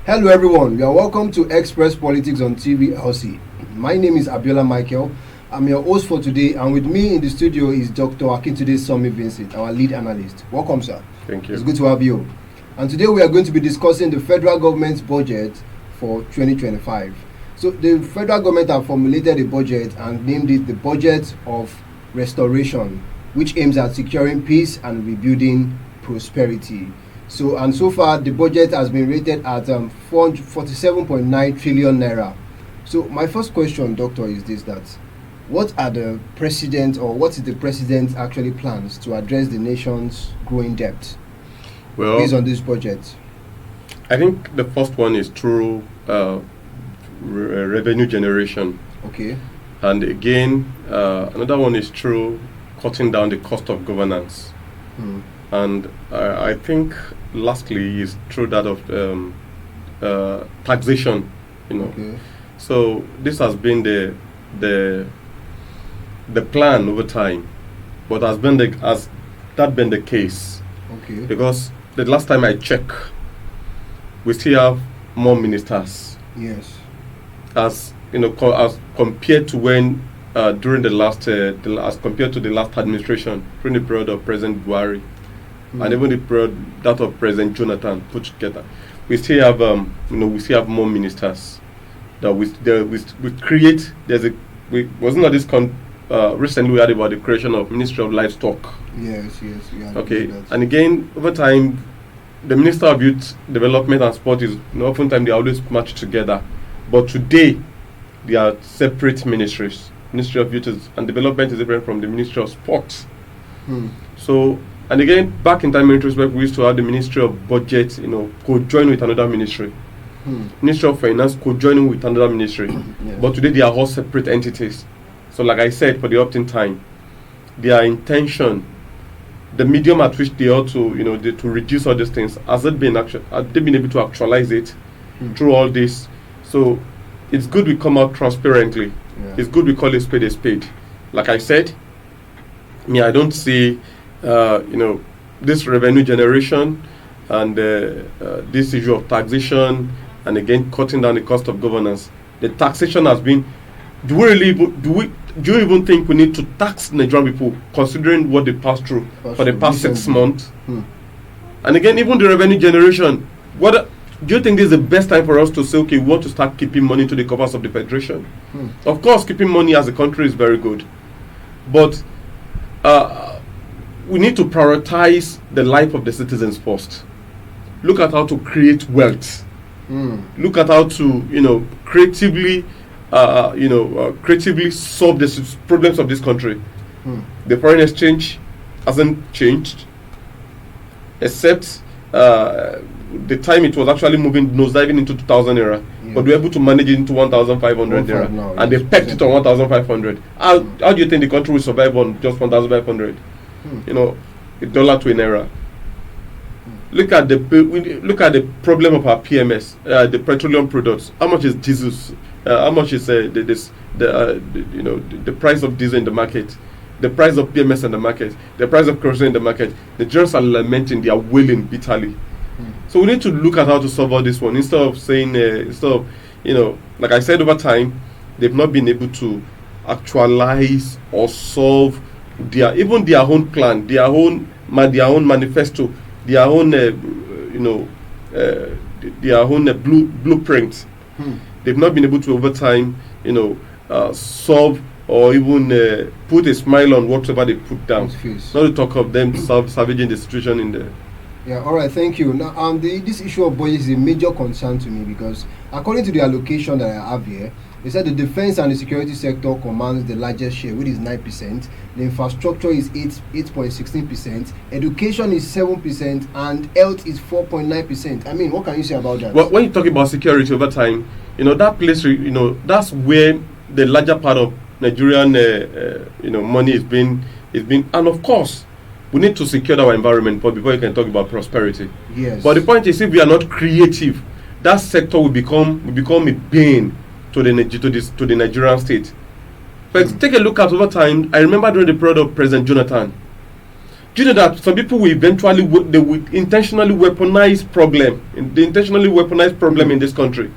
Hello everyone, you are welcome to Express Politics on TV LC. My name is Abiola Michael. I'm your host for today, and with me in the studio is Dr. Akintunde Somi Vincent, our lead analyst. Welcome, sir. Thank you. It's good to have you. And today we are going to be discussing the federal government's budget for 2025. So the federal government have formulated a budget and named it the Budget of Restoration, which aims at securing peace and rebuilding prosperity. So far the budget has been rated at 47.9 trillion naira. So my first question, doctor, is this: that what is the president actually plans to address the nation's growing debt based on this budget? I think the first one is through revenue generation. Okay. And again, another one is through cutting down the cost of governance. And I think lastly is through that of taxation. Okay. So this has been the plan over time, but has that been the case? Okay. Because the last time I checked, we still have more ministers. Yes. As as compared to when during as compared to the last administration, during the period of President Buhari, and even the period that of President Jonathan put together, we still have more ministers. That we create. Wasn't this recently we had about the creation of Ministry of Livestock. Yes. Okay, and again over time, the Minister of Youth Development and Sport is oftentimes they always match together, but today they are separate ministries. Ministry of Youth and Development is different from the Ministry of Sport. So, and again, back in time in retrospect, we used to have the Ministry of Budget, co-join with another ministry. Ministry of Finance co-joining with another ministry. Yes. But today they are all separate entities. So like I said, for the opt-in time, their intention, the medium at which they ought to, to reduce all these things, have they been able to actualize it through all this? So it's good we come out transparently. Yeah. It's good we call a spade a spade. Like I said, I don't see, this revenue generation and this issue of taxation, and again cutting down the cost of governance. The taxation has been. Do you even think we need to tax Nigerian people considering what they passed through for the past 6 months? And again, even the revenue generation. Do you think this is the best time for us to say, okay, we want to start keeping money to the coffers of the federation? Of course, keeping money as a country is very good, but we need to prioritize the life of the citizens first. Look at how to create wealth. Look at how to, creatively solve the problems of this country. The foreign exchange hasn't changed, except the time it was actually nosediving into 2000 era, but we were able to manage it into 1,500 era, and they pegged it on 1,500. How do you think the country will survive on just 1,500? A dollar to an era. Look at the problem of our PMS, the petroleum products. How much is diesel? How much is the price of diesel in the market? The price of PMS in the market? The price of kerosene in the market? The Germans are lamenting; they are wailing bitterly. So we need to look at how to solve all this one instead of saying, like I said, over time they've not been able to actualize or solve their own plan, their own manifesto, their own blueprint. They've not been able to over time, solve or even put a smile on whatever they put down. Not to talk of them salvaging the situation in there. Yeah, all right, thank you. Now, this issue of budget is a major concern to me because according to the allocation that I have here, they said the defense and the security sector commands the largest share, which is 9%. The infrastructure is 8.16%. Education is 7%, and health is 4.9%. I mean, what can you say about that? Well, when you talk about security over time, that place, that's where the larger part of Nigerian, money is being, and of course, we need to secure our environment before you can talk about prosperity. Yes. But the point is, if we are not creative, that sector will become a bane to the Nigerian state. But take a look at over time. I remember during the period of President Jonathan, Do you know that some people will eventually they will intentionally weaponize problem? They intentionally weaponize problem in this country.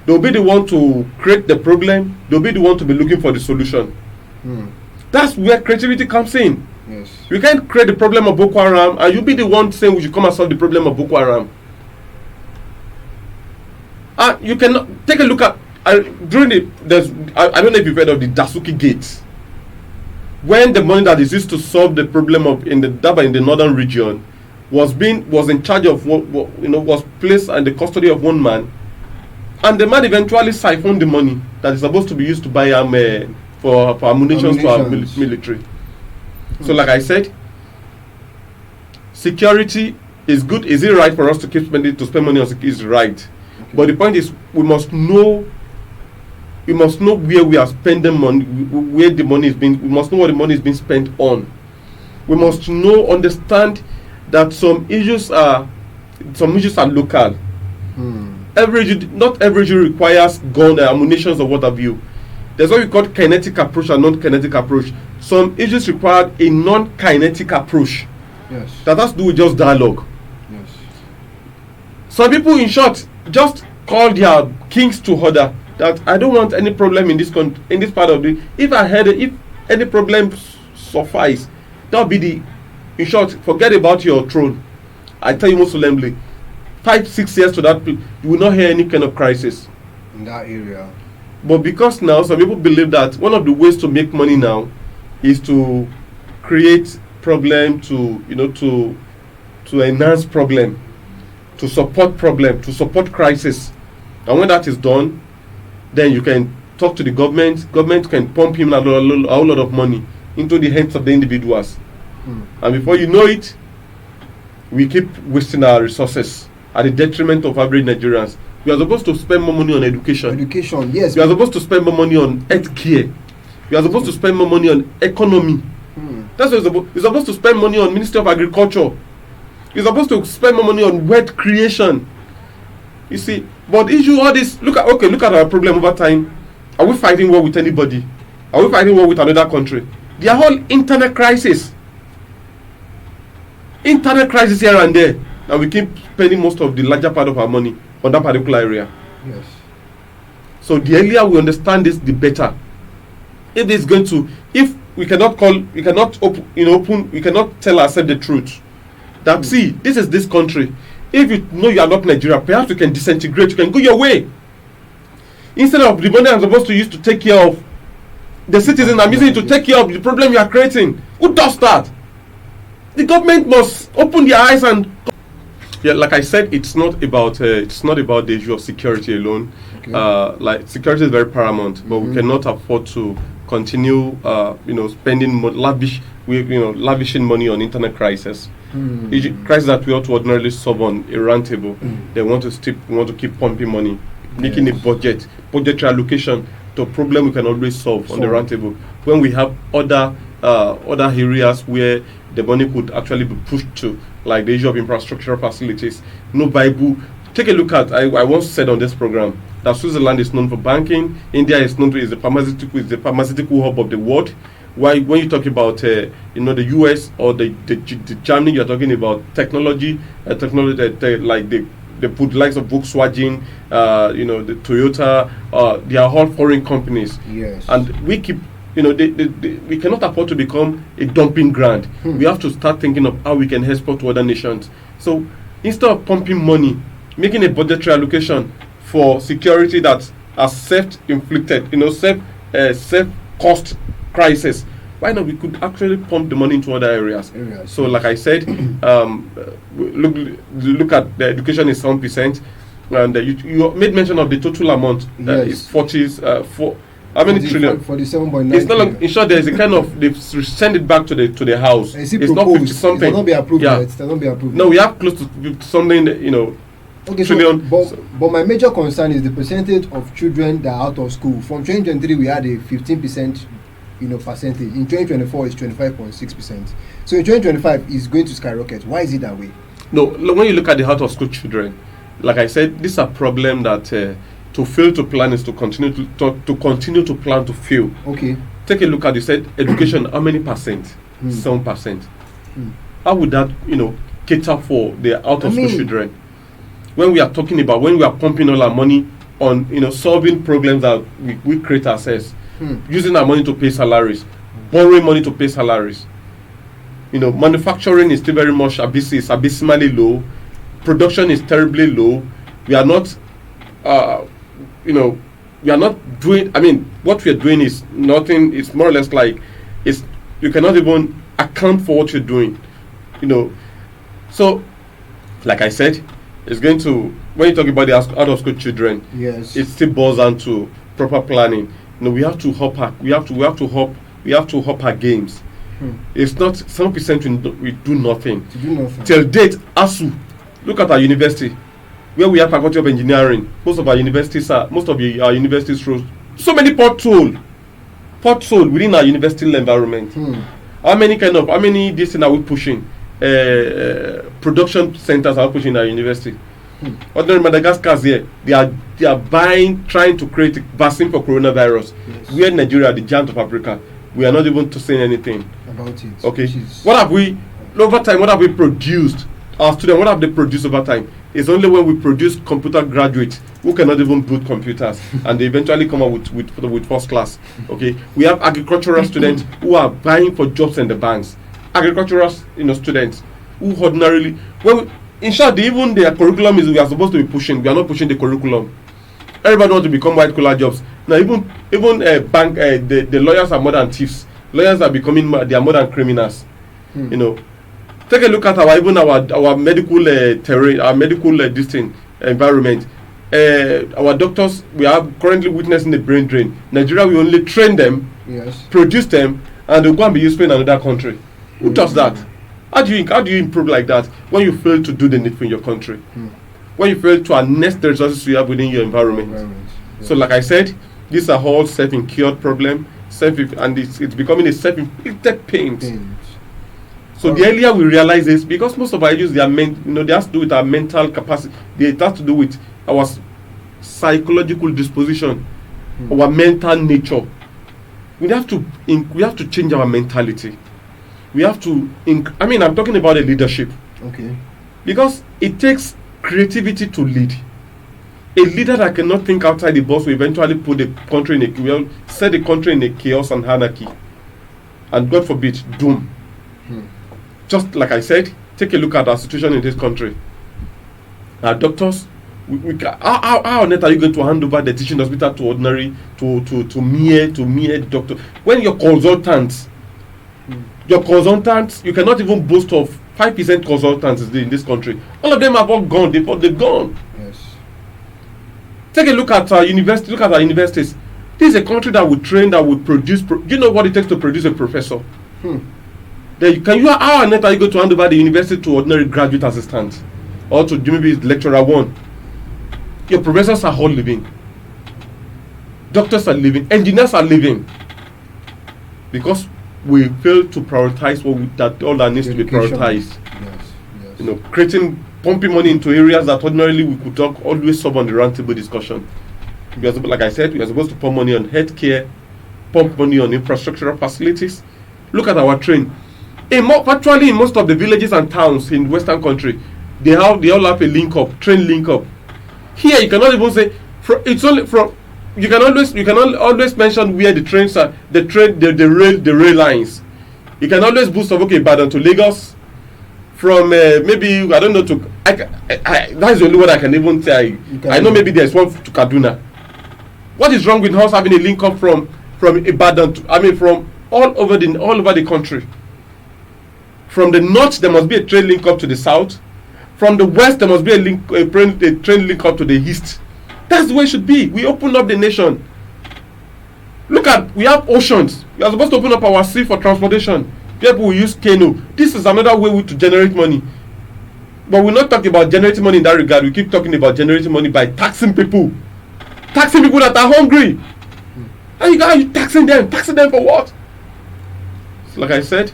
They'll be the one to create the problem. They'll be the one to be looking for the solution. That's where creativity comes in. Yes. You can't create the problem of Boko Haram and you'll be the one saying we should come and solve the problem of Boko Haram. You can take a look at during I don't know if you've heard of the Dasuki Gate. When the money that is used to solve the problem of in the northern region was in charge of was placed in the custody of one man, and the man eventually siphoned the money that is supposed to be used to buy for ammunition to our military. So, like I said, security is good. Is it right for us to spend money on security? Is right, okay. But the point is, we must know where we are spending money, where the money is being. We must know what the money is being spent on. We must understand that some issues are local. Not every issue requires gun, ammunition, or what have you. There's what we call kinetic approach and non-kinetic approach. Some issues require a non-kinetic approach. Yes. That has to do with just dialogue. Yes. Some people, in short, just call their kings to order that I don't want any problem in this part of the. If any problem suffice, that'll be in short, forget about your throne. I tell you most solemnly, 5-6 years to that, you will not hear any kind of crisis in that area. But because now some people believe that one of the ways to make money now is to create problem, to enhance problem, to support crisis. And when that is done, then you can talk to the government. Government can pump in a whole lot of money into the hands of the individuals. And before you know it, we keep wasting our resources at the detriment of average Nigerians. We are supposed to spend more money on education. Education, yes. We are supposed to spend more money on health care. We are supposed to spend more money on economy. That's what you're supposed to spend money on Ministry of Agriculture. You're supposed to spend more money on wealth creation. You see, but issue all this. Look at our problem over time. Are we fighting war with anybody? Are we fighting war with another country? They are all internet crisis. Internet crisis here and there, and we keep spending most of the larger part of our money on that particular area. Yes. So the earlier we understand this, the better. If we cannot tell ourselves the truth. That see, this is this country. If you know you are not Nigeria, perhaps you can disintegrate, you can go your way. Instead of the money I'm supposed to use to take care of the citizen, I'm using it to take care of the problem you are creating. Who does that? The government must open their eyes and. Yeah, like I said, it's not about the issue of security alone. Okay. Like security is very paramount, but we cannot afford to continue, spending lavishing money on internet crisis. Crisis that we ought to ordinarily solve on a round table. They want to keep pumping money, making a budgetary allocation to a problem we can always solve on the round table. When we have other areas where the money could actually be pushed to, like the issue of infrastructural facilities. No Bible. Take a look at. I once said on this program that Switzerland is known for banking. India is known for the pharmaceutical hub of the world. Why, when you talk about the US or the Germany, you're talking about technology, like they put likes of Volkswagen, the Toyota. They are all foreign companies. Yes. And we keep. We cannot afford to become a dumping ground. We have to start thinking of how we can export to other nations. So instead of pumping money, making a budgetary allocation for security that are self-inflicted, self-cost crisis, why not we could actually pump the money into other areas? So like I said, look at the education is 7%, and you made mention of the total amount is 40s. How many trillion? 47.9. It's not like, in short, there is a kind of they send it back to the house. It's not 50 something. It will not be approved yet. It will not be approved. No, we have close to something. Okay, trillion. But my major concern is the percentage of children that are out of school. From 2023, we had a 15%, percentage. In 2024, it's 25.6%. So in 2025, it's going to skyrocket. Why is it that way? No, when you look at the out of school children, like I said, this is a problem that. To fail to plan is to continue to plan to fail. Okay. Take a look at, you said education. How many percent? 7%. How would that, cater for the out of school mean- children? When we are talking about, when we are pumping all our money on, solving problems that we create ourselves, using our money to pay salaries, borrowing money to pay salaries. Manufacturing is still very much abysmally low. Production is terribly low. We are not, we are not doing. I mean, what we are doing is nothing. It's more or less like, you cannot even account for what you're doing. So, like I said, it's going to, when you talk about the out of school children, Yes. it still boils down to proper planning. We have to hop our games. It's not 7% we do nothing. To do nothing. Till date, ASU, look at our university, where we have faculty of engineering. Most of our universities through so many pothole within our university environment. How many this thing are we pushing? Production centers are pushing our university. Ordinary Madagascar here, they are trying to create a vaccine for coronavirus. Yes. We in Nigeria, the giant of Africa, we are not even saying anything About it. Okay, what have we over time? What have we produced? Our students, what have they produced over time? It's only when we produce computer graduates who cannot even build computers, and they eventually come out with first class. Okay, we have agricultural students who are vying for jobs in the banks. Agricultural, students who ordinarily, in short, even their curriculum is we are supposed to be pushing. We are not pushing the curriculum. Everybody wants to become white collar jobs now. Even the lawyers are more than thieves. Lawyers are becoming they are more than criminals. Take a look at our medical terrain, our medical environment. Our doctors, we are currently witnessing the brain drain. Nigeria, we only train them, Yes. produce them, and they go and be useful in another country. Who does that? How do you improve like that when you fail to do the needful in your country? When you fail to harness the resources you have within your environment. Yes. So, like I said, these are all self-incurred problem, and it's becoming a self-inflicted pain. So the earlier we realize this, because most of our issues, they have to do with our mental capacity. They have to do with our psychological disposition, our mental nature. We have to change our mentality. We have to. I'm talking about the leadership. Okay. Because it takes creativity to lead. A leader that cannot think outside the box will eventually put the country set the country in a chaos and anarchy, and God forbid, doom. Just like I said, take a look at our situation in this country. Our doctors, how on earth are you going to hand over the teaching hospital to ordinary, to mere doctor? When your consultants, you cannot even boast of 5% consultants in this country. All of them have all gone. They've gone. Yes. Take a look at our university. Look at our universities. This is a country that will train, that will produce. Do you know what it takes to produce a professor? How on earth are you going to hand over the university to ordinary graduate assistants, or to maybe lecturer one? Your professors are all living. Doctors are living. Engineers are living. Because we fail to prioritize all that needs to be prioritized. Yes. Pumping money into areas that ordinarily we could always solve on the roundtable discussion. Like I said, we are supposed to pump money on healthcare, pump money on infrastructural facilities. Look at our train. Virtually in most of the villages and towns in Western country, they all have a train link up. Here you cannot even say it's only from. You can always mention where the trains are, the rail lines. You can always boost of Ibadan to Lagos, from maybe I don't know to. That's the only one I can even say. I know maybe there's one to Kaduna. What is wrong with us having a link up from Ibadan from all over the country? From the north there must be a train link up to the south. From the west there must be a train link up to the east. That's the way it should be. We open up the nation. We have oceans. We are supposed to open up our sea for transportation. People will use canoe. This is another way to generate money. But we're not talking about generating money in that regard. We keep talking about generating money by taxing people. Taxing people that are hungry. How you taxing them? Taxing them for what? So like I said,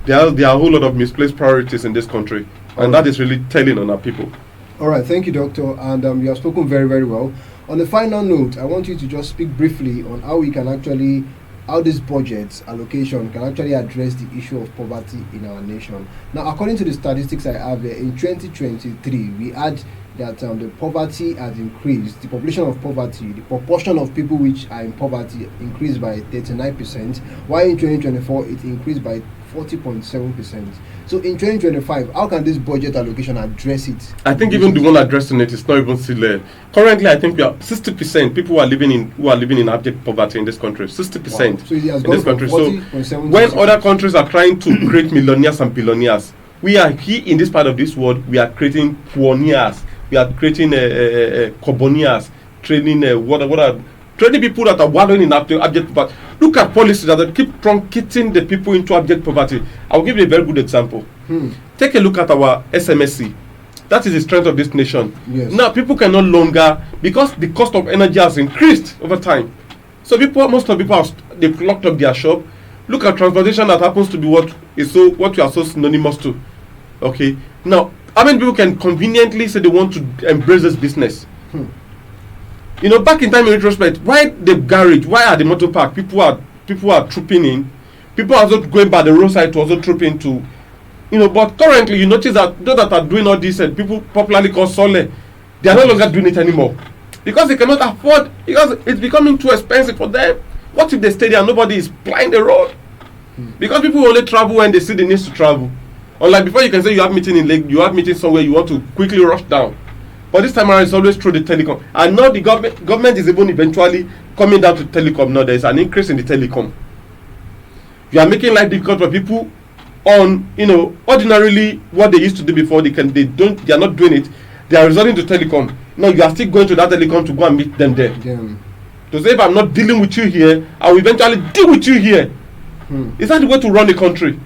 there are a whole lot of misplaced priorities in this country. And that is really telling on our people. All right, thank you, Doctor, and you have spoken very, very well. On the final note, I want you to just speak briefly on how we can actually how this budget allocation can actually address the issue of poverty in our nation. Now, according to the statistics I have here, in 2023, we had that the poverty has increased, the population of poverty, the proportion of people which are in poverty increased by 39%, while in 2024 it increased by 40.7%. So in 2025, how can this budget allocation address it? I think even the one addressing it is not even still there. Currently, I think we are 60% people who are living in abject poverty in this country. 60% Wow. So it has in gone this from country. So 40.7 when to other countries are trying to create millionaires and billionaires, we are here in this part of this world. We are creating poornias. We are creating cobonias, training training people that are wallowing in abject poverty. Look at policies that keep truncating the people into abject poverty. I will give you a very good example. Take a look at our SMSC. That is the strength of this nation. Yes. Now people can no longer, because the cost of energy has increased over time. So most of the people they've locked up their shop. Look at transportation that happens to be what we are so synonymous to. Okay. Now, how many people can conveniently say they want to embrace this business? You know, back in time in retrospect, why the garage? Why are the motor park? People are trooping in. People are also going by the roadside to also troop into. You know, but currently you notice that those that are doing all this and people popularly called Sole, they are no longer doing it anymore. Because they cannot afford, because it's becoming too expensive for them. What if they stay there and nobody is plying the road? Because people only travel when they see the need to travel. Unlike before, you can say you have meeting in Lake, you have meeting somewhere, you want to quickly rush down. But this time around, it's always through the telecom. And now the government is even eventually coming down to telecom. Now there is an increase in the telecom. You are making life difficult for people on, you know, ordinarily what they used to do before. They are not doing it. They are resorting to telecom. Now you are still going to that telecom to go and meet them there. To say if I'm not dealing with you here, I will eventually deal with you here. Is that the way to run a country?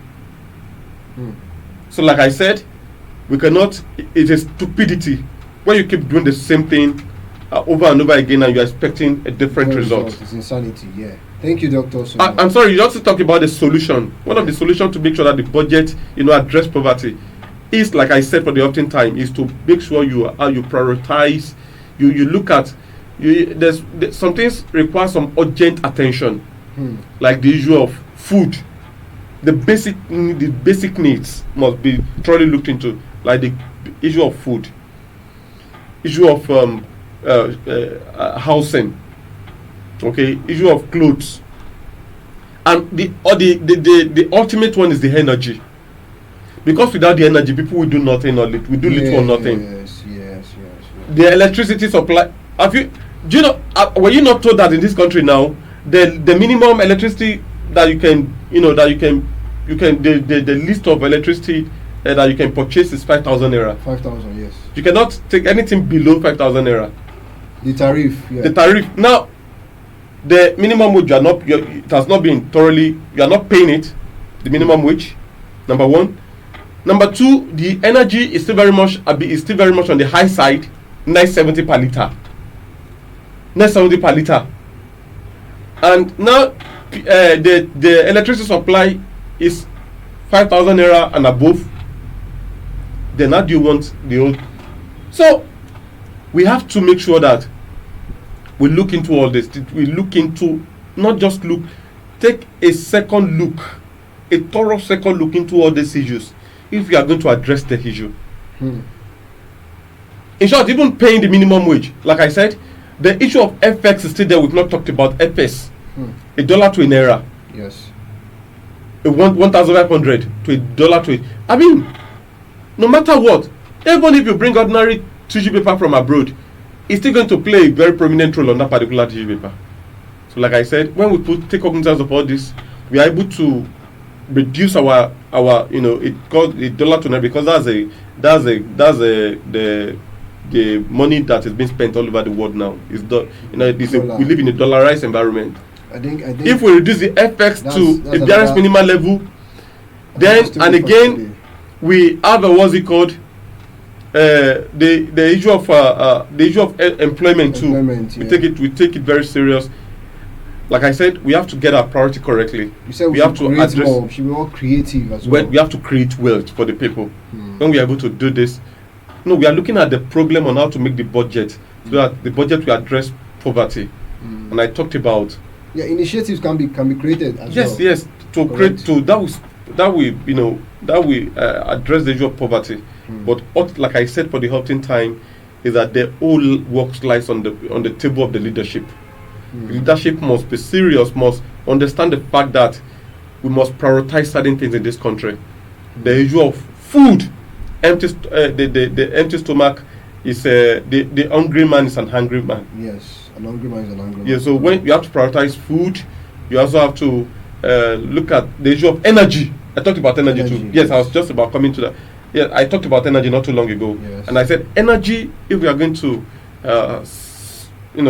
So like I said, we cannot, it is stupidity when you keep doing the same thing over and over again and you're expecting a different result. It's insanity, yeah. Thank you, Doctor. I'm sorry, you also talk about the solution. One of the solutions to make sure that the budget, you know, address poverty is, like I said for the often time, is to make sure you prioritize, you look at, there's some things require some urgent attention, like the issue of food. The basic needs must be thoroughly looked into, like the issue of food, issue of housing, okay, issue of clothes, and the ultimate one is the energy. Because without the energy, people will do nothing or we do little or nothing. Yes. The electricity supply. Do you know? Were you not told that in this country now, the minimum electricity that you can, the list of electricity that you can purchase is 5,000 naira. 5,000, yes. You cannot take anything below 5,000 naira. The tariff, yeah. The tariff. Now, the minimum wage, it has not been thoroughly, you are not paying it, the minimum wage, number one. Number two, the energy is still very much on the high side, 970 per liter. 970 per liter. And now, the electricity supply is 5,000 naira and above. Then how do you want the old? So we have to make sure that we look into all this. We look into, not just look, take a second look, a thorough second look into all these issues if we are going to address the issue. In short, even paying the minimum wage, like I said, the issue of FX is still there. We've not talked about FS. $1 to a naira. Yes. 1,500 to $1 to I mean, no matter what, even if you bring ordinary tissue paper from abroad, it's still going to play a very prominent role on that particular tissue paper. So like I said, when we take cognizance of all this, we are able to reduce our it called $1 to naira, because the money that is being spent all over the world now is we live in a dollarized environment. I think if we reduce the FX to a barest minimal level, then and again we have what's it called, the issue of employment too. Yeah. We take it very serious. Like I said, we have to get our priority correctly. You said we have to address more. Should be more creative as well. We have to create wealth for the people. When we are able to do this, we are looking at the problem on how to make the budget so that the budget will address poverty. And I talked about Yeah, initiatives can be created as Yes, well. yes, to create Correct. to that will address the issue of poverty. But like I said, for the helping time, is that the whole work lies on the table of the leadership. Leadership must be serious, must understand the fact that we must prioritize certain things in this country. The issue of food, the empty stomach is the hungry man is an hungry man. Yes, an hungry man is an hungry Yeah, man. so when you have to prioritize food, you also have to look at the issue of energy. I talked about energy too. Energy, Yes, I yes. was just about coming to that. Yeah, I talked about energy not too long ago, Yes. and I said energy. If we are going to,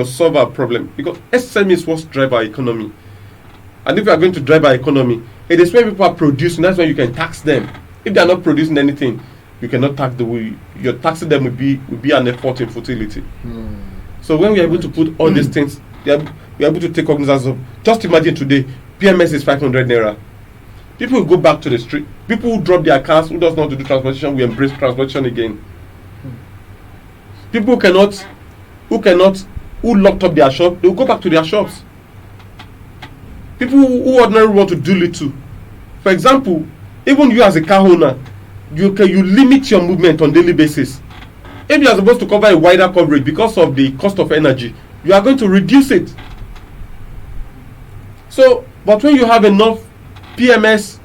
solve our problem, because SME is what drive our economy, and if you are going to drive our economy, it is when people are producing. That's when you can tax them. If they are not producing anything, you cannot tax the way you're taxing them will be an effort in futility. So when we are able to put all these things, we are able to take cognizance of. Just imagine today, PMS is 500 naira. People will go back to the street. People who drop their cars, who does not want to do transportation, will embrace transportation again. People who locked up their shop, they will go back to their shops. People who ordinarily want to do little. For example, even you as a car owner, you limit your movement on daily basis. If you are supposed to cover a wider coverage because of the cost of energy, you are going to reduce it. So, but when you have enough PMS,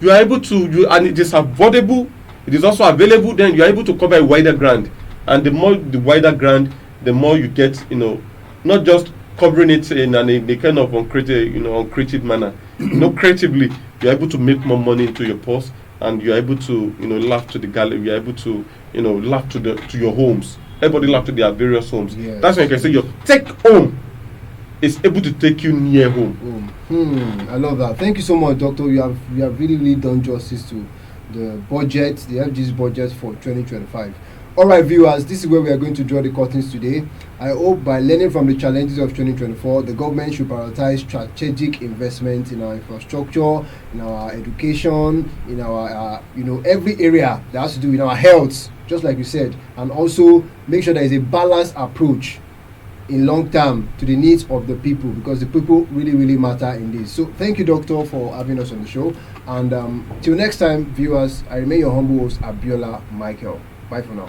you are able to, and it is affordable, it is also available, then you are able to cover a wider ground. And the wider ground, the more you get, not just covering it in a kind of uncreative manner. Creatively, you are able to make more money into your purse, and you are able to, laugh to the gallery. You are able to, laugh to your homes. Everybody laugh to their various homes. Yes. That's when you can say your take home is able to take you near home. I love that. Thank you so much, Doctor. You have really done justice to the budget, the FG's budget for 2025. All right, viewers, this is where we are going to draw the curtains today. I hope by learning from the challenges of 2024, the government should prioritize strategic investment in our infrastructure, in our education, in our every area that has to do with our health, just like you said, and also make sure there is a balanced approach in long term to the needs of the people, because the people really matter in this. So thank you, Doctor, for having us on the show, and till next time, viewers, I remain your humble host, Abiola Michael. Bye for now.